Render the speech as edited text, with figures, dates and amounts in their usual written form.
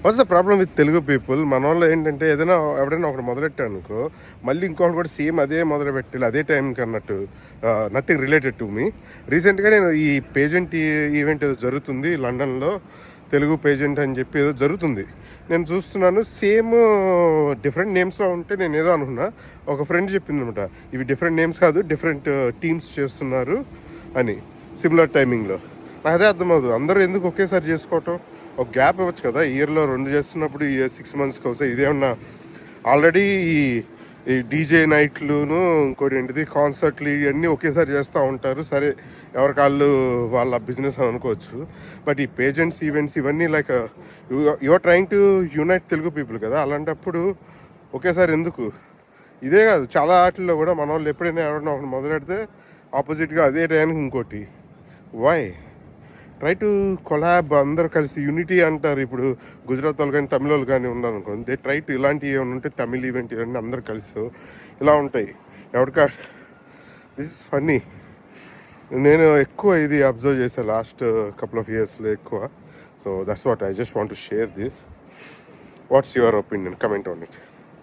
What's the problem with Telugu people? మన వాళ్ళు ఏంటంటే ఏదైనా ఎవడైనా ఒకటి మొదలెట్టాడు అనుకో, మళ్ళీ ఇంకొకటి కూడా సేమ్ అదే మొదలు పెట్టాలి అదే టైంకి అన్నట్టు. Nothing related to me. రీసెంట్గా నేను ఈ పేజెంట్ ఈవెంట్ ఏదో జరుగుతుంది లండన్లో, తెలుగు పేజెంట్ అని చెప్పి ఏదో జరుగుతుంది. నేను చూస్తున్నాను సేమ్ డిఫరెంట్ నేమ్స్లో ఉంటే నేను ఏదో అనుకున్నా. ఒక ఫ్రెండ్ చెప్పింది అనమాట, ఇవి డిఫరెంట్ నేమ్స్ కాదు, డిఫరెంట్ టీమ్స్ చేస్తున్నారు అని, సిమిలర్ టైమింగ్లో. నాకు అదే అర్థమవుతుంది, అందరూ ఎందుకు ఒకేసారి చేసుకోవటం? ఒక గ్యాప్ ఇవ్వచ్చు కదా, ఇయర్లో 2 చేస్తున్నప్పుడు ఈ 6 monthsకి వస్తాయి. ఇదేమన్నా ఆల్రెడీ ఈ డీజే నైట్లును ఇంకోటి ఏంటిది కాన్సర్ట్లు ఇవన్నీ ఒకేసారి చేస్తూ ఉంటారు. సరే, ఎవరికాళ్ళు వాళ్ళ బిజినెస్ అని అనుకోవచ్చు. బట్ ఈ పేజెంట్స్ ఈవెంట్స్ ఇవన్నీ like your trying to unite Telugu people కదా, అలాంటప్పుడు ఒకేసారి ఎందుకు? ఇదే కాదు, చాలా ఆటల్లో కూడా మన వాళ్ళు ఎప్పుడైనా ఎవరైనా ఒకటి మొదలెడితే ఆపోజిట్గా అదే టైంకి ఇంకోటి. వై ట్రై టు కొలాబ్, అందరు కలిసి యూనిటీ అంటారు. ఇప్పుడు గుజరాత్ వాళ్ళు కానీ తమిళ వాళ్ళు కానీ ఉన్నారనుకోండి, దే ట్రై టు ఇలాంటివి ఏమైనా ఉంటే తమిళ్ ఈవెంట్ ఇవన్నీ అందరు కలిసి ఇలా ఉంటాయి. ఎవరికా దిస్ ఇస్ ఫన్నీ. నేను ఎక్కువ ఇది అబ్జర్వ్ చేశాను లాస్ట్ couple of yearsలో ఎక్కువ. So that's what I just want to share this. What's your opinion? Comment on it.